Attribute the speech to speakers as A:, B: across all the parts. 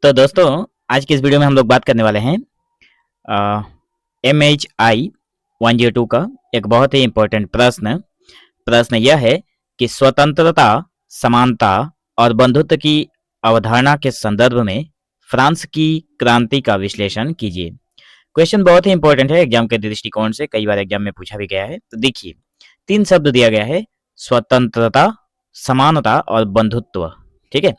A: तो दोस्तों, आज की इस वीडियो में हम लोग बात करने वाले हैं MHI 102 का एक बहुत ही इम्पोर्टेंट प्रश्न। प्रश्न यह है कि स्वतंत्रता, समानता और बंधुत्व की अवधारणा के संदर्भ में फ्रांस की क्रांति का विश्लेषण कीजिए। क्वेश्चन बहुत ही इंपॉर्टेंट है एग्जाम के दृष्टिकोण से, कई बार एग्जाम में पूछा भी गया है। तो देखिए, 3 शब्द दिया गया है: स्वतंत्रता, समानता और बंधुत्व। ठीक है,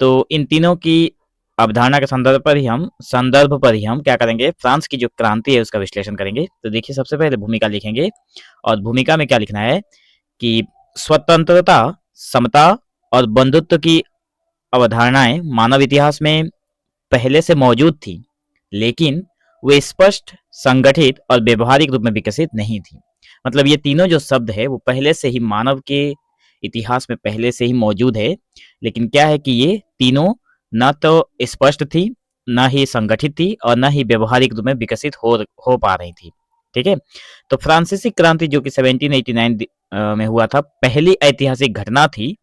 A: तो इन तीनों की अवधारणा के संदर्भ पर ही हम क्या करेंगे, फ्रांस की जो क्रांति है उसका विश्लेषण करेंगे। तो देखिए, सबसे पहले भूमिका लिखेंगे और भूमिका में क्या लिखना है कि स्वतंत्रता, समता और बंधुत्व की अवधारणाएं मानव इतिहास में पहले से मौजूद थी, लेकिन वे स्पष्ट, संगठित और व्यवहारिक रूप में विकसित नहीं थी। मतलब ये तीनों जो शब्द है वो पहले से ही मानव के इतिहास में पहले से ही मौजूद है, लेकिन क्या है कि ये तीनों न तो स्पष्ट थी, न ही संगठित थी और न ही व्यवहारिक रूप में विकसित हो पा रही थी। ठीक है, तो फ्रांसीसी क्रांति जो कि 1789 में हुआ था, पहली ऐतिहासिक घटना थी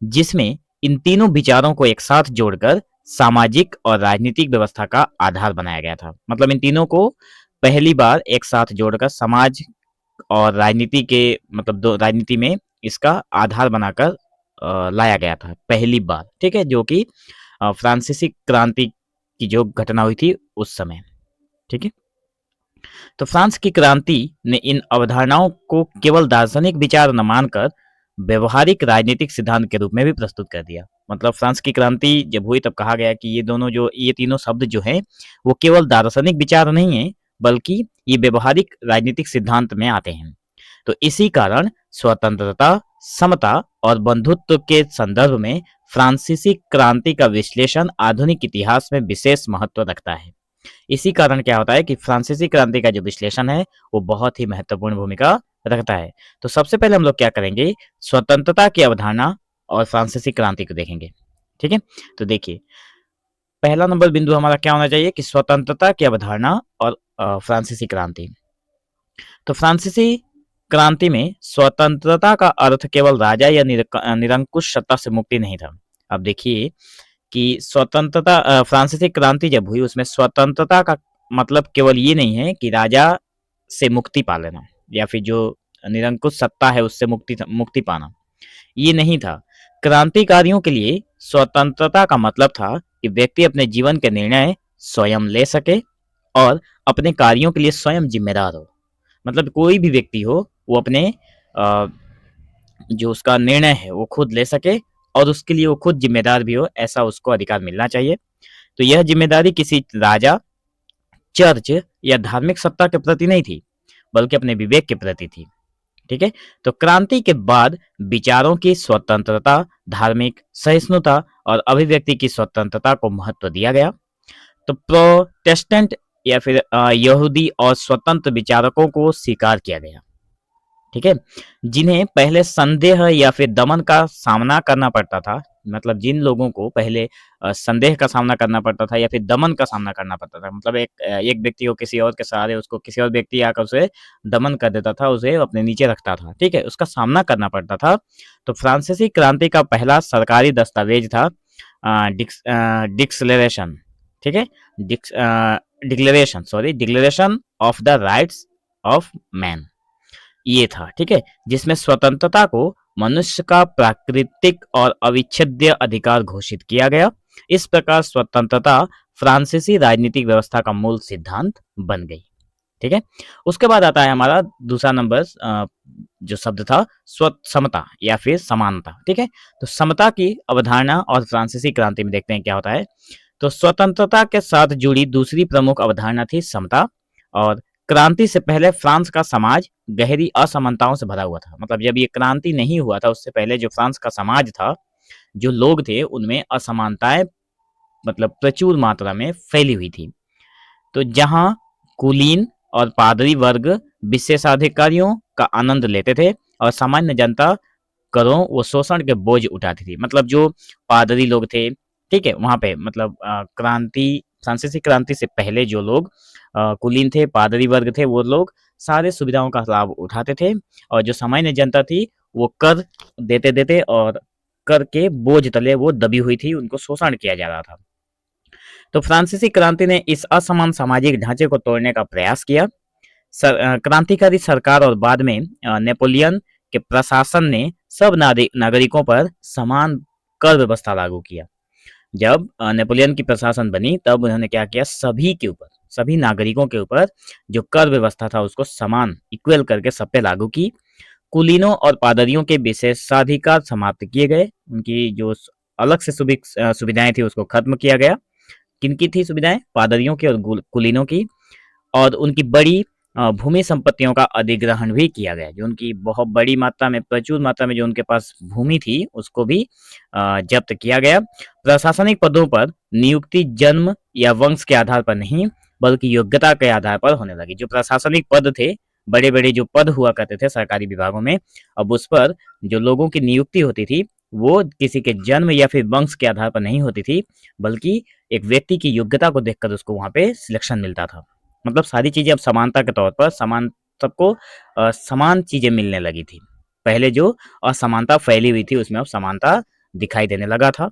A: जिसमें इन तीनों विचारों को एक साथ जोड़कर सामाजिक और राजनीतिक व्यवस्था का आधार बनाया गया था। मतलब इन तीनों को पहली बार एक साथ जोड़कर समाज और राजनीति के मतलब दो राजनीति में इसका आधार बनाकर लाया गया था पहली बार। ठीक है, जो कि फ्रांसीसी क्रांति की जो घटना हुई थी उस समय। ठीक है, तो फ्रांस की क्रांति ने इन अवधारणाओं को केवल दार्शनिक विचार न मानकर व्यवहारिक राजनीतिक सिद्धांत के रूप में भी प्रस्तुत कर दिया। मतलब फ्रांस की क्रांति जब हुई तब कहा गया कि ये तीनों शब्द जो हैं वो केवल दार्शनिक विचार नहीं है, बल्कि ये व्यवहारिक राजनीतिक सिद्धांत में आते हैं। तो इसी कारण स्वतंत्रता, समता और बंधुत्व के संदर्भ में फ्रांसीसी क्रांति का विश्लेषण आधुनिक इतिहास में विशेष महत्व रखता है। इसी कारण क्या होता है कि फ्रांसीसी क्रांति का जो विश्लेषण है वो बहुत ही महत्वपूर्ण भूमिका रखता है। तो सबसे पहले हम लोग क्या करेंगे, स्वतंत्रता की अवधारणा और फ्रांसीसी क्रांति को देखेंगे। ठीक है, तो देखिए, पहला नंबर बिंदु हमारा क्या होना चाहिए कि स्वतंत्रता की अवधारणा और फ्रांसीसी क्रांति। तो फ्रांसीसी क्रांति में स्वतंत्रता का अर्थ केवल राजा या निरंकुश सत्ता से मुक्ति नहीं था। अब देखिए कि फ्रांसीसी क्रांति जब हुई उसमें स्वतंत्रता का मतलब केवल ये नहीं है कि राजा से मुक्ति पा लेना या फिर जो निरंकुश सत्ता है उससे मुक्ति पाना, ये नहीं था। क्रांतिकारियों के लिए स्वतंत्रता का मतलब था कि व्यक्ति अपने जीवन के निर्णय स्वयं ले सके और अपने कार्यों के लिए स्वयं जिम्मेदार हो। मतलब कोई भी व्यक्ति हो वो अपने जो उसका निर्णय है वो खुद ले सके और उसके लिए वो खुद जिम्मेदार भी हो, ऐसा उसको अधिकार मिलना चाहिए। तो यह जिम्मेदारी किसी राजा, चर्च या धार्मिक सत्ता के प्रति नहीं थी, बल्कि अपने विवेक के प्रति थी। ठीक है, तो क्रांति के बाद विचारों की स्वतंत्रता, धार्मिक सहिष्णुता और अभिव्यक्ति की स्वतंत्रता को महत्व दिया गया। तो प्रोटेस्टेंट या फिर यहूदी और स्वतंत्र विचारकों को स्वीकार किया गया। ठीक है, जिन्हें पहले संदेह या फिर दमन का सामना करना पड़ता था। मतलब जिन लोगों को पहले संदेह का सामना करना पड़ता था या फिर दमन का सामना करना पड़ता था, मतलब एक व्यक्ति को किसी और के सहारे उसको किसी और व्यक्ति आकर उसे दमन कर देता था, उसे अपने नीचे रखता था। ठीक है, उसका सामना करना पड़ता था। तो फ्रांसीसी क्रांति का पहला सरकारी दस्तावेज था डिक्लेरेशन। ठीक है, declaration of the rights of man, ये था। ठीक है, जिसमें स्वतंत्रता को मनुष्य का प्राकृतिक और अविच्छेद्य अधिकार घोषित किया गया। इस प्रकार स्वतंत्रता फ्रांसीसी राजनीतिक व्यवस्था का मूल सिद्धांत बन गई। ठीक है, उसके बाद आता है हमारा दूसरा नंबर जो शब्द था समता या फिर समानता। ठीक है, तो समता की अवधारणा और फ्रांसीसी क्रांति में देखते हैं क्या होता है। तो स्वतंत्रता के साथ जुड़ी दूसरी प्रमुख अवधारणा थी समता। और क्रांति से पहले फ्रांस का समाज गहरी असमानताओं से भरा हुआ था। मतलब जब ये क्रांति नहीं हुआ था उससे पहले जो फ्रांस का समाज था, जो लोग थे, उनमें असमानताएं मतलब प्रचुर मात्रा में फैली हुई थी। तो जहां कुलीन और पादरी वर्ग विशेषाधिकारियों का आनंद लेते थे और सामान्य जनता करों व शोषण के बोझ उठाती थी। मतलब जो पादरी लोग थे, ठीक है, वहां पे मतलब फ्रांसीसी क्रांति से पहले जो लोग कुलीन थे, पादरी वर्ग थे, वो लोग सारे सुविधाओं का लाभ उठाते थे और जो सामान्य जनता थी वो कर देते और कर के बोझ तले वो दबी हुई थी, उनको शोषण किया जा रहा था। तो फ्रांसीसी क्रांति ने इस असमान सामाजिक ढांचे को तोड़ने का प्रयास किया। क्रांतिकारी सरकार और बाद में नेपोलियन के प्रशासन ने सब नागरिकों पर समान कर व्यवस्था लागू किया। जब नेपोलियन की प्रशासन बनी तब उन्होंने क्या किया, सभी के ऊपर, सभी नागरिकों के ऊपर जो कर व्यवस्था था उसको समान इक्वल करके सब पे लागू की। कुलीनों और पादरियों के विशेषाधिकार समाप्त किए गए। उनकी जो अलग से सुविधाएं थी उसको खत्म किया गया। किनकी थी सुविधाएं? पादरियों की और कुलीनों की। और उनकी बड़ी भूमि संपत्तियों का अधिग्रहण भी किया गया। जो उनकी बहुत बड़ी मात्रा में, प्रचुर मात्रा में जो उनके पास भूमि थी उसको भी जब्त किया गया। प्रशासनिक पदों पर नियुक्ति जन्म या वंश के आधार पर नहीं बल्कि योग्यता के आधार पर होने लगी। जो प्रशासनिक पद थे, बड़े बड़े जो पद हुआ करते थे सरकारी विभागों में, अब उस पर जो लोगों की नियुक्ति होती थी वो किसी के जन्म या फिर वंश के आधार पर नहीं होती थी, बल्कि एक व्यक्ति की योग्यता को देखकर उसको वहां पे सिलेक्शन मिलता था। मतलब सारी चीजें अब समानता के तौर पर समान, सबको समान चीजें मिलने लगी थी। पहले जो असमानता फैली हुई थी उसमें अब समानता दिखाई देने लगा था।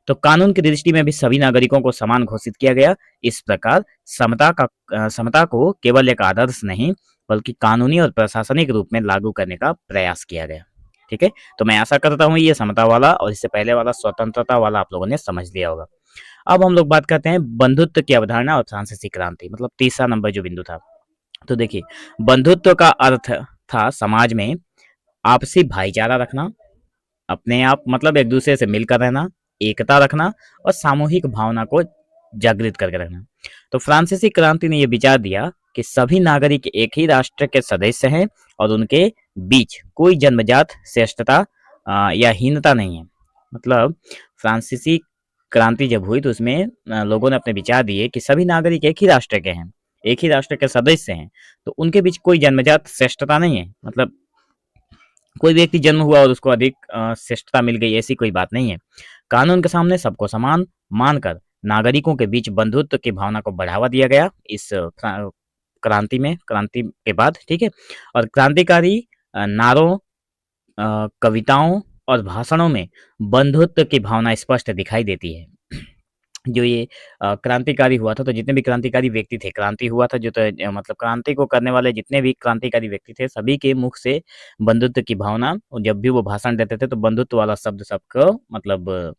A: तो कानून की दृष्टि में भी सभी नागरिकों को समान घोषित किया गया। इस प्रकार समता को केवल एक आदर्श नहीं बल्कि कानूनी और प्रशासनिक रूप में लागू करने का प्रयास किया गया। ठीक है, तो मैं आशा करता हूँ ये समता वाला और इससे पहले वाला स्वतंत्रता वाला आप लोगों ने समझ लिया होगा। अब हम लोग बात करते हैं बंधुत्व की अवधारणा और फ्रांसीसी क्रांति, मतलब तीसरा नंबर जो बिंदु था। तो देखिए, बंधुत्व का अर्थ था समाज में आपसी भाईचारा रखना, अपने आप मतलब एक दूसरे से मिलकर रहना, एकता रखना और सामूहिक भावना को जागृत करके रखना। तो फ्रांसीसी क्रांति ने यह विचार दिया कि सभी नागरिक एक ही राष्ट्र के सदस्य हैं और उनके बीच कोई जन्मजात श्रेष्ठता या हीनता नहीं है। मतलब फ्रांसीसी क्रांति जब हुई तो उसमें लोगों ने अपने विचार दिए कि सभी नागरिक एक ही राष्ट्र के हैं, एक ही राष्ट्र के सदस्य हैं, तो उनके बीच कोई जन्मजात श्रेष्ठता नहीं है। मतलब कोई व्यक्ति जन्म हुआ और उसको अधिक श्रेष्ठता मिल गई, ऐसी कोई बात नहीं है। कानून के सामने सबको समान मानकर नागरिकों के बीच बंधुत्व की भावना को बढ़ावा दिया गया इस क्रांति के बाद। ठीक है, और क्रांतिकारी नारों, कविताओं और भाषणों में बंधुत्व की भावना स्पष्ट दिखाई देती है। जो ये क्रांतिकारी हुआ था, तो जितने भी क्रांतिकारी व्यक्ति थे, क्रांति हुआ था जो, तो मतलब क्रांति को करने वाले जितने भी क्रांतिकारी व्यक्ति थे, सभी के मुख से बंधुत्व की भावना, और जब भी वो भाषण देते थे तो बंधुत्व वाला शब्द सबको मतलब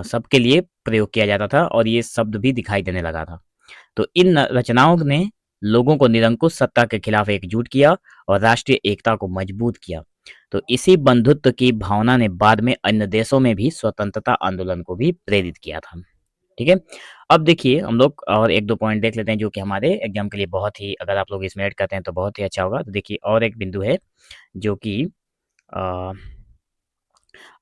A: सबके लिए प्रयोग किया जाता था और ये शब्द भी दिखाई देने लगा था। तो इन रचनाओं ने लोगों को निरंकुश सत्ता के खिलाफ एकजुट किया और राष्ट्रीय एकता को मजबूत किया। तो इसी बंधुत्व की भावना ने बाद में अन्य देशों में भी स्वतंत्रता आंदोलन को भी प्रेरित किया था। ठीक है, अब देखिए हम लोग और एक दो पॉइंट देख लेते हैं जो कि हमारे एग्जाम के लिए बहुत ही, अगर आप लोग इसमें ऐड करते हैं तो बहुत ही अच्छा होगा। तो देखिए और एक बिंदु है जो कि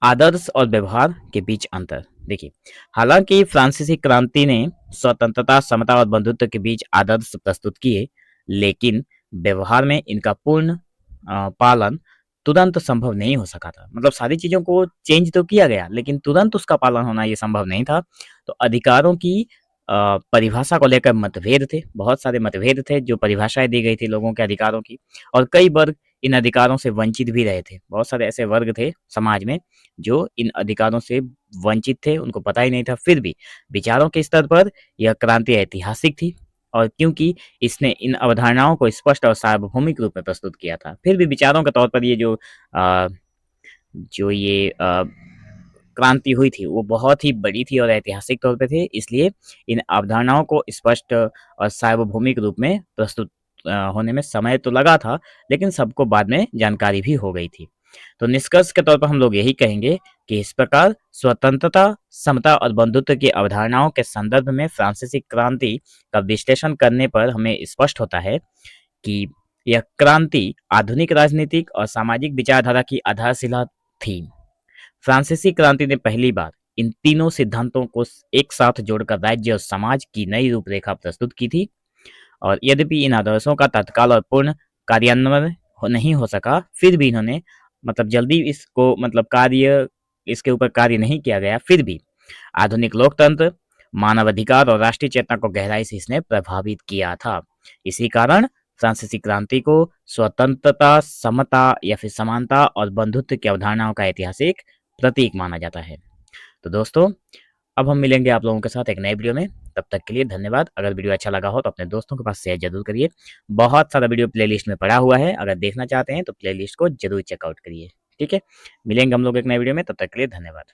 A: आदर्श और व्यवहार के बीच अंतर। देखिए, हालांकि फ्रांसीसी क्रांति ने स्वतंत्रता, समता और बंधुत्व के बीच आदर्श प्रस्तुत किए, लेकिन व्यवहार में इनका पूर्ण पालन तुरंत संभव नहीं हो सका था। मतलब सारी चीजों को चेंज तो किया गया लेकिन तुरंत उसका पालन होना ये संभव नहीं था। तो अधिकारों की परिभाषा को लेकर मतभेद थे, बहुत सारे मतभेद थे, जो परिभाषाएं दी गई थी लोगों के अधिकारों की, और कई वर्ग इन अधिकारों से वंचित भी रहे थे। बहुत सारे ऐसे वर्ग थे समाज में जो इन अधिकारों से वंचित थे, उनको पता ही नहीं था। फिर भी विचारों के स्तर पर यह क्रांति ऐतिहासिक थी, और क्योंकि इसने इन अवधारणाओं को स्पष्ट और सार्वभौमिक रूप में प्रस्तुत किया था। फिर भी विचारों के तौर पर ये जो क्रांति हुई थी वो बहुत ही बड़ी थी और ऐतिहासिक तौर पे थे, इसलिए इन अवधारणाओं को स्पष्ट और सार्वभौमिक रूप में प्रस्तुत होने में समय तो लगा था, लेकिन सबको बाद में जानकारी भी हो गई थी। तो निष्कर्ष के तौर पर हम लोग यही कहेंगे कि इस प्रकार स्वतंत्रता, समता और बंधुत्व की अवधारणाओं के संदर्भ में फ्रांसीसी क्रांति का विश्लेषण करने पर हमें स्पष्ट होता है कि यह क्रांति आधुनिक राजनीतिक और सामाजिक विचारधारा की आधारशिला थी। फ्रांसीसी क्रांति ने पहली बार इन तीनों सिद्धांतों को एक साथ जोड़कर राज्य और समाज की नई रूपरेखा प्रस्तुत की थी। और यद्यपि इन आदर्शों का तत्काल और पूर्ण कार्यान्वयन नहीं हो सका, फिर भी इन्होंने मतलब जल्दी इसको मतलब इसके ऊपर कार्य नहीं किया गया, फिर भी आधुनिक लोकतंत्र, मानवाधिकार और राष्ट्रीय चेतना को गहराई से इसने प्रभावित किया था। इसी कारण फ्रांसीसी क्रांति को स्वतंत्रता, समता या फिर समानता और बंधुत्व की अवधारणाओं का ऐतिहासिक प्रतीक माना जाता है। तो दोस्तों, अब हम मिलेंगे आप लोगों के साथ एक नए वीडियो में, तब तक के लिए धन्यवाद। अगर वीडियो अच्छा लगा हो तो अपने दोस्तों के पास शेयर जरूर करिए। बहुत सारा वीडियो प्लेलिस्ट में पड़ा हुआ है, अगर देखना चाहते हैं तो प्लेलिस्ट को जरूर चेकआउट करिए। ठीक है, मिलेंगे हम लोग एक नए वीडियो में, तब तक के लिए धन्यवाद।